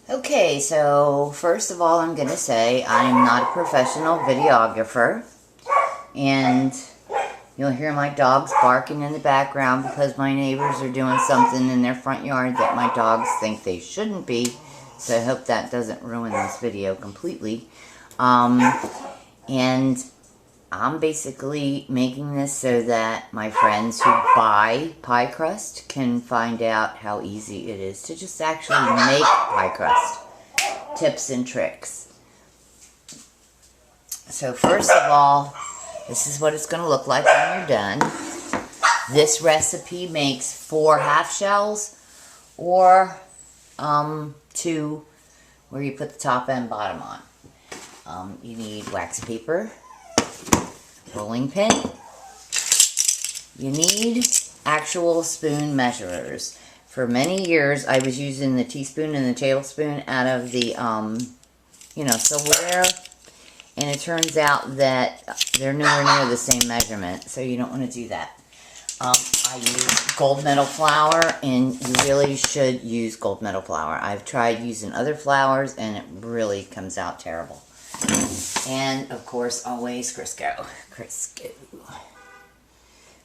Okay, so first of all, I'm going to say I'm not a professional videographer, and you'll hear my dogs barking in the background because my neighbors are doing something in their front yard that my dogs think they shouldn't be, so I hope that doesn't ruin this video completely. And I'm basically making this so that my friends who buy pie crust can find out how easy it is to just actually make pie crust. Tips and tricks. So first of all, this is what it's going to look like when you're done. This recipe makes 4 half shells or 2 where you put the top and bottom on. You need wax paper, rolling pin. You need actual spoon measurers. For many years, I was using the teaspoon and the tablespoon out of the, silverware. And it turns out that they're nowhere near the same measurement, so you don't want to do that. I use gold medal flour, and you really should use gold medal flour. I've tried using other flours, and it really comes out terrible. And, of course, always Crisco. Crisco.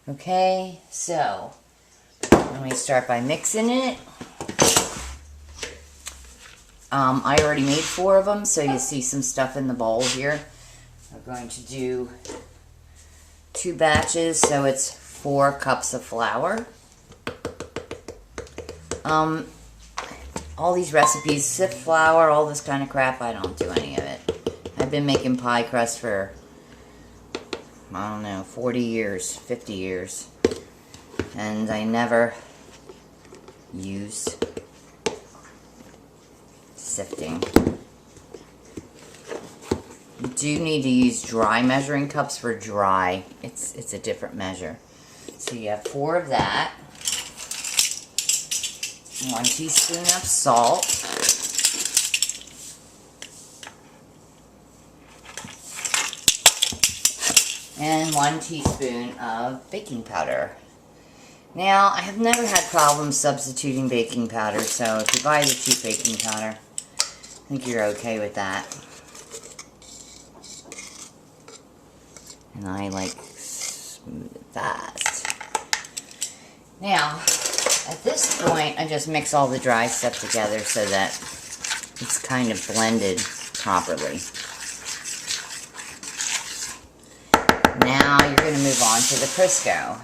Okay, so let me start by mixing it. I already made 4 of them, so you see some stuff in the bowl here. I'm going to do 2 batches, so it's 4 cups of flour. All these recipes, sift flour, all this kind of crap, I don't do any of it. I've been making pie crust for, I don't know, 40 years, 50 years. And I never used sifting. You do need to use dry measuring cups for dry. It's a different measure. So you have 4 of that. 1 teaspoon of salt. And 1 teaspoon of baking powder. Now, I have never had problems substituting baking powder, so if you buy the cheap baking powder, I think you're okay with that. And I like smooth it fast. Now, at this point, I just mix all the dry stuff together so that it's kind of blended properly. Now, you're going to move on to the Crisco.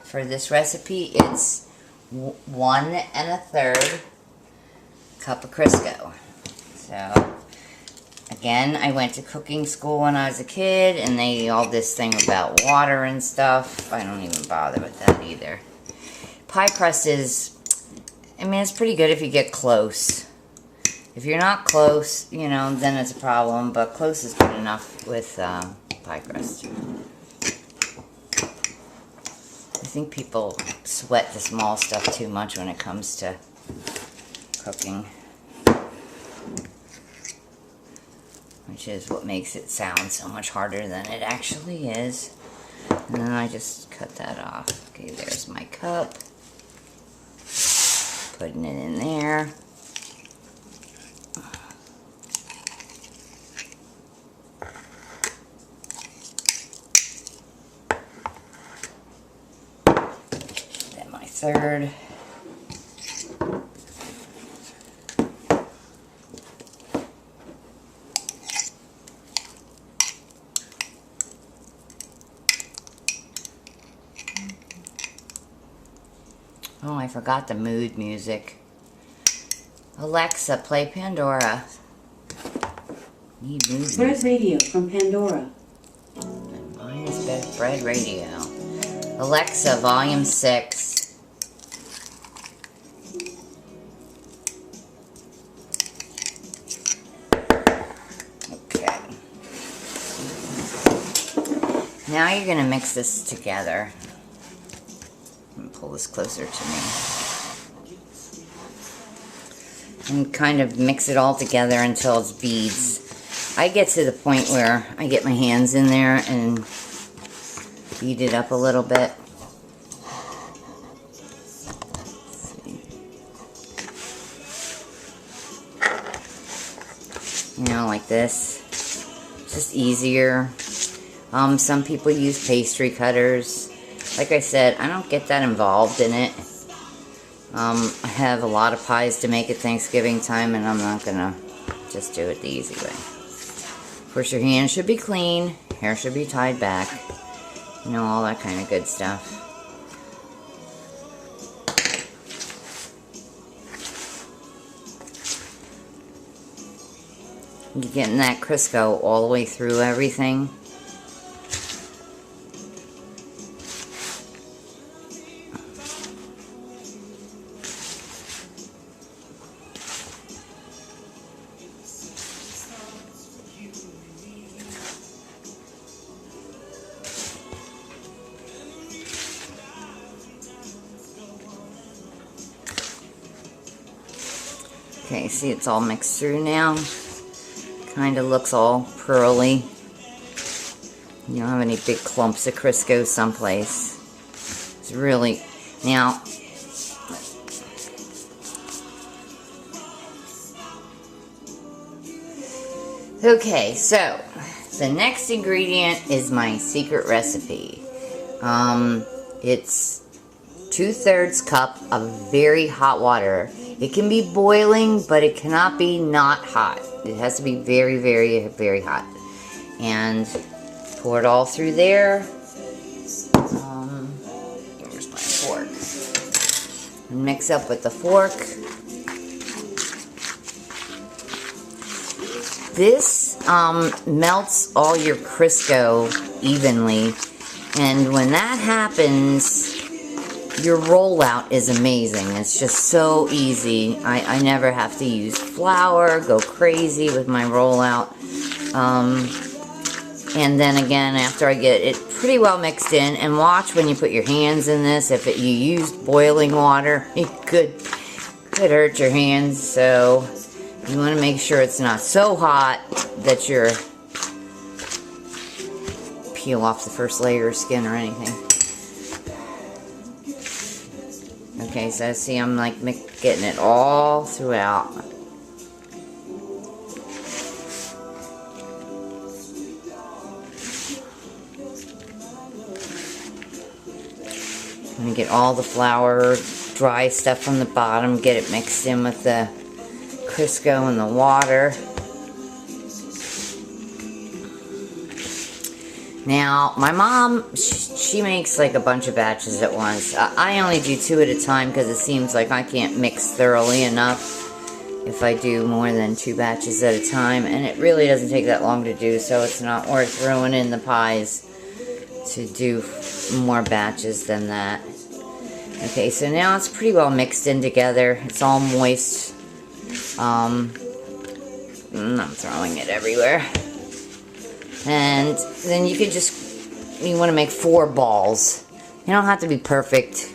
For this recipe, it's 1 1/3 cup of Crisco. So, again, I went to cooking school when I was a kid, and they all this thing about water and stuff. I don't even bother with that either. Pie crust is, it's pretty good if you get close. If you're not close, then it's a problem, but close is good enough with pie crust. I think people sweat the small stuff too much when it comes to cooking, which is what makes it sound so much harder than it actually is. And then I just cut that off. Okay, there's my cup. Putting it in there. Then my 1/3. Oh, I forgot the mood music. Alexa, play Pandora. Need mood music. Bread radio from Pandora. And mine is Bread Radio. Alexa, volume 6. Okay. Now you're going to mix this together. Pull this closer to me. And kind of mix it all together until it's beads. I get to the point where I get my hands in there and beat it up a little bit. you know, like this. It's just easier. Some people use pastry cutters. Like I said, I don't get that involved in it. I have a lot of pies to make at Thanksgiving time, and I'm not gonna just do it the easy way. Of course, your hands should be clean, hair should be tied back, you know, all that kind of good stuff. You're getting that Crisco all the way through everything. Okay, see, it's all mixed through now. Kind of looks all pearly. You don't have any big clumps of Crisco someplace. It's really, now, okay, so the next ingredient is my secret recipe. It's 2/3 cup of very hot water. It can be boiling, but it cannot be not hot. It has to be very, very, very hot. And pour it all through there. Here's my fork. And mix up with the fork. This melts all your Crisco evenly. And when that happens, your rollout is amazing. It's just so easy. I never have to use flour, go crazy with my rollout. And then again, after I get it pretty well mixed in, and watch when you put your hands in this, if you used boiling water, it could hurt your hands. So you want to make sure it's not so hot that you're peel off the first layer of skin or anything. Okay, so see, I'm like getting it all throughout. I'm gonna get all the flour, dry stuff from the bottom, get it mixed in with the Crisco and the water. Now, my mom, she makes like a bunch of batches at once. I only do 2 at a time because it seems like I can't mix thoroughly enough if I do more than 2 batches at a time. And it really doesn't take that long to do, so it's not worth ruining the pies to do more batches than that. Okay, so now it's pretty well mixed in together. It's all moist. I'm throwing it everywhere. And then you want to make 4 balls. You don't have to be perfect.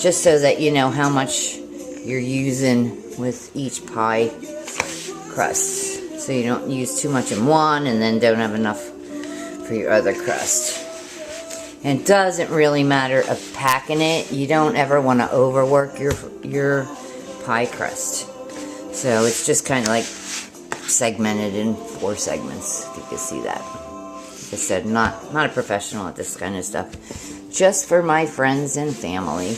Just so that you know how much you're using with each pie crust. So you don't use too much in one and then don't have enough for your other crust. And it doesn't really matter of packing it. You don't ever want to overwork your pie crust. So it's just kind of like segmented in 4 segments, if you can see that. Like I said, not a professional at this kind of stuff, just for my friends and family.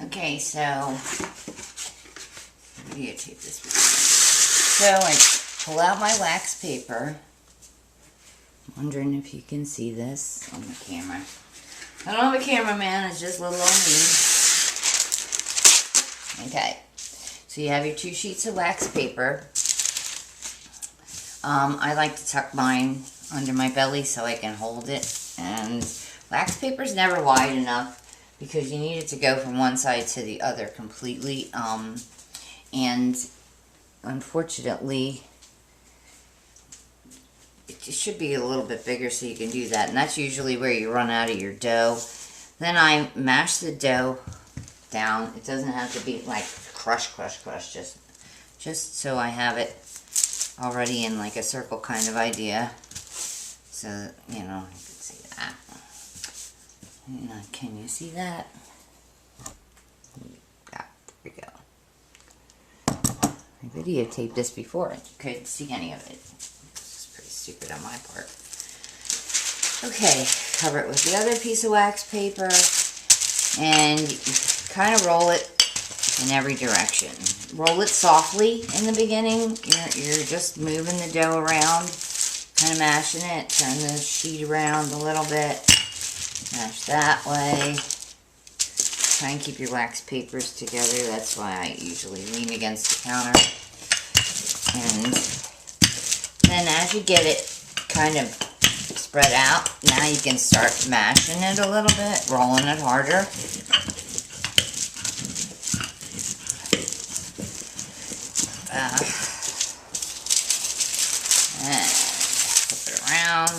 Okay, so videotape this. So I pull out my wax paper. I'm wondering if you can see this on the camera. I don't have a cameraman, it's just little old me. Okay, so you have your 2 sheets of wax paper. I like to tuck mine under my belly so I can hold it. And wax paper is never wide enough because you need it to go from one side to the other completely. And unfortunately, it should be a little bit bigger so you can do that. And that's usually where you run out of your dough. Then I mash the dough down. It doesn't have to be like crush, just so I have it already in like a circle kind of idea. So, you know, you can see that. Can you see that? Yeah, there we go. I videotaped this before and you couldn't see any of it. This is pretty stupid on my part. Okay, cover it with the other piece of wax paper and you kind of roll it in every direction. Roll it softly in the beginning. You're just moving the dough around, kind of mashing it. Turn the sheet around a little bit. Mash that way. Try and keep your wax papers together. That's why I usually lean against the counter. And then as you get it kind of spread out, now you can start mashing it a little bit, rolling it harder. And flip it around.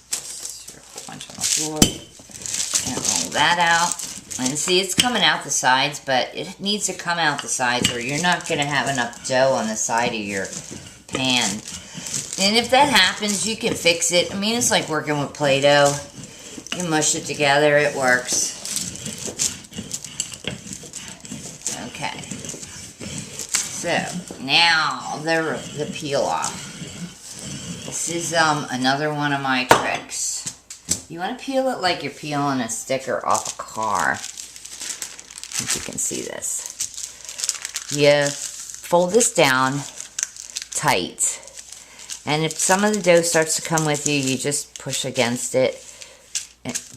Just a whole bunch on the floor. And roll that out. And see, it's coming out the sides, but it needs to come out the sides or you're not going to have enough dough on the side of your pan. And if that happens, you can fix it. I mean, it's like working with Play-Doh. You mush it together, it works. Okay. So, now the peel off. This is another one of my tricks. You want to peel it like you're peeling a sticker off a car. If you can see this. You fold this down tight. And if some of the dough starts to come with you, you just push against it.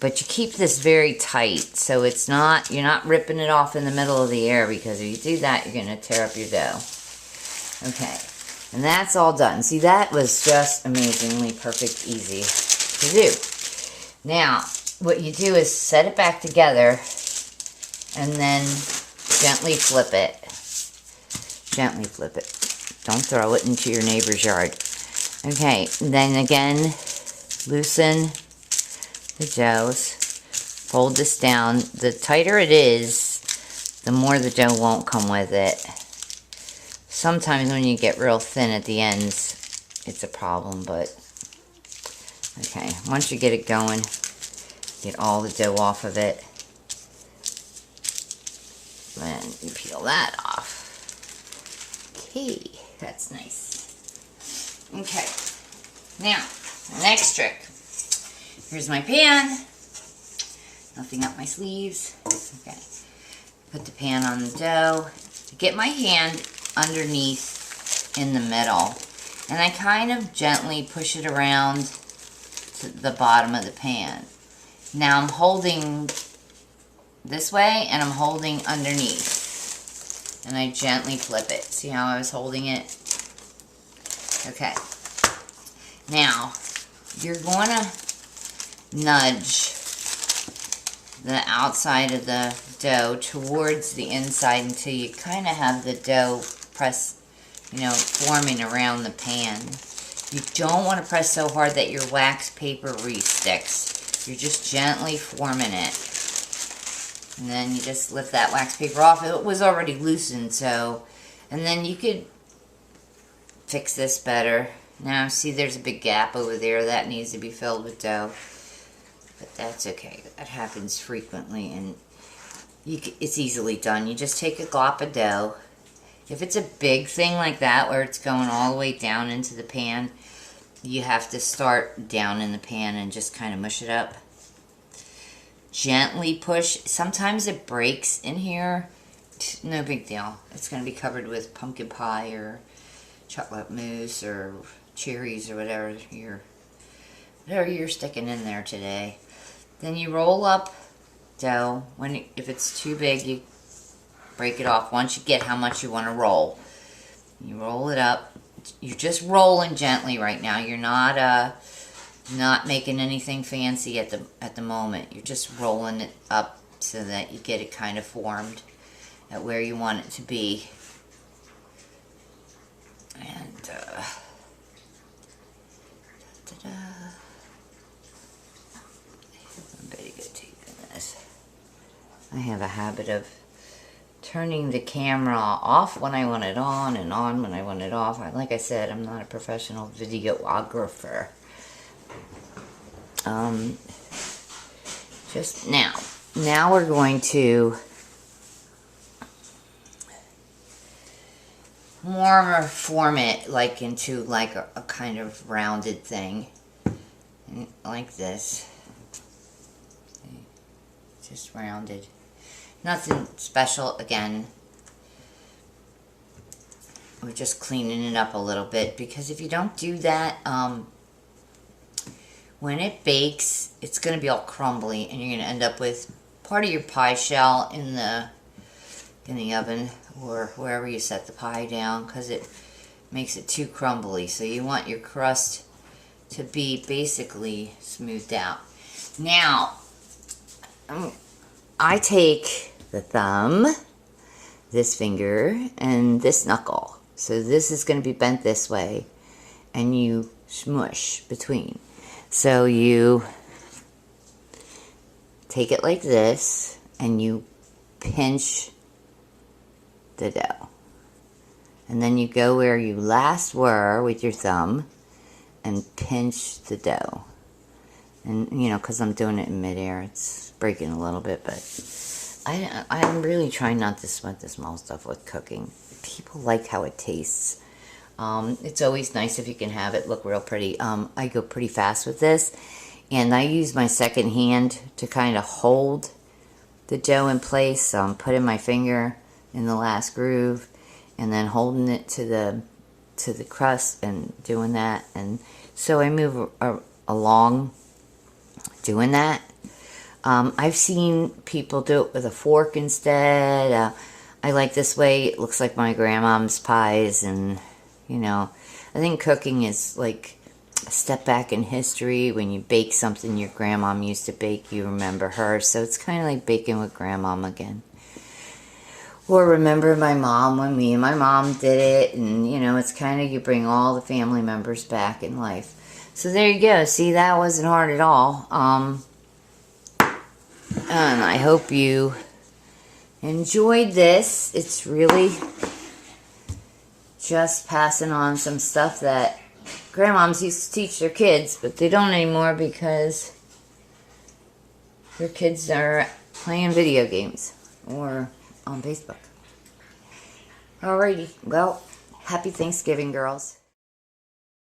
But you keep this very tight, so it's not, you're not ripping it off in the middle of the air, because if you do that, you're going to tear up your dough. Okay, and that's all done. See, that was just amazingly perfect, easy to do. Now, what you do is set it back together, and then gently flip it. Gently flip it. Don't throw it into your neighbor's yard. Okay, then again, loosen the doughs. Fold this down. The tighter it is, the more the dough won't come with it. Sometimes when you get real thin at the ends, it's a problem, but okay, once you get it going, get all the dough off of it. Then you peel that off. Okay, that's nice. Okay, now, next trick. Here's my pan. Nothing up my sleeves. Okay, put the pan on the dough. Get my hand underneath in the middle. And I kind of gently push it around to the bottom of the pan. Now I'm holding this way and I'm holding underneath. And I gently flip it. See how I was holding it? Okay. Now, you're going to nudge the outside of the dough towards the inside until you kind of have the dough press, forming around the pan. You don't want to press so hard that your wax paper re-sticks. You're just gently forming it. And then you just lift that wax paper off. It was already loosened, so, and then you could fix this better. Now, see, there's a big gap over there that needs to be filled with dough. But that's okay. That happens frequently, and it's easily done. You just take a glop of dough. If it's a big thing like that, where it's going all the way down into the pan, you have to start down in the pan and just kind of mush it up. Gently push. Sometimes it breaks in here. No big deal. It's going to be covered with pumpkin pie or chocolate mousse or cherries or whatever you're sticking in there today. Then you roll up dough. If it's too big, you break it off. Once you get how much you want to roll, you roll it up. You're just rolling gently right now. You're not making anything fancy at the moment. You're just rolling it up so that you get it kind of formed at where you want it to be. And I'm pretty good taping this. I have a habit of turning the camera off when I want it on and on when I want it off. Like I said, I'm not a professional videographer. Just now we're going to more form it like into like a kind of rounded thing. Like this. Just rounded. Nothing special again. We're just cleaning it up a little bit, because if you don't do that, when it bakes, it's going to be all crumbly, and you're going to end up with part of your pie shell in the oven or wherever you set the pie down, because it makes it too crumbly. So you want your crust to be basically smoothed out. Now, I take the thumb, this finger, and this knuckle. So this is going to be bent this way, and you smush between. So you take it like this, and you pinch the dough. And then you go where you last were with your thumb and pinch the dough. And, you know, because I'm doing it in midair, it's breaking a little bit, but I'm really trying not to sweat the small stuff with cooking. People like how it tastes. It's always nice if you can have it look real pretty. I go pretty fast with this, and I use my second hand to kind of hold the dough in place. So I'm putting my finger in the last groove, and then holding it to the crust and doing that. And so I move along doing that. I've seen people do it with a fork instead. I like this way. It looks like my grandma's pies, and, you know, I think cooking is like a step back in history. When you bake something your grandma used to bake, you remember her. So it's kind of like baking with grandma again. Or remember my mom when me and my mom did it, and, you know, it's kind of, you bring all the family members back in life. So there you go. See, that wasn't hard at all. And I hope you enjoyed this. It's really just passing on some stuff that grandmoms used to teach their kids, but they don't anymore because their kids are playing video games or on Facebook. Alrighty, well, happy Thanksgiving, girls.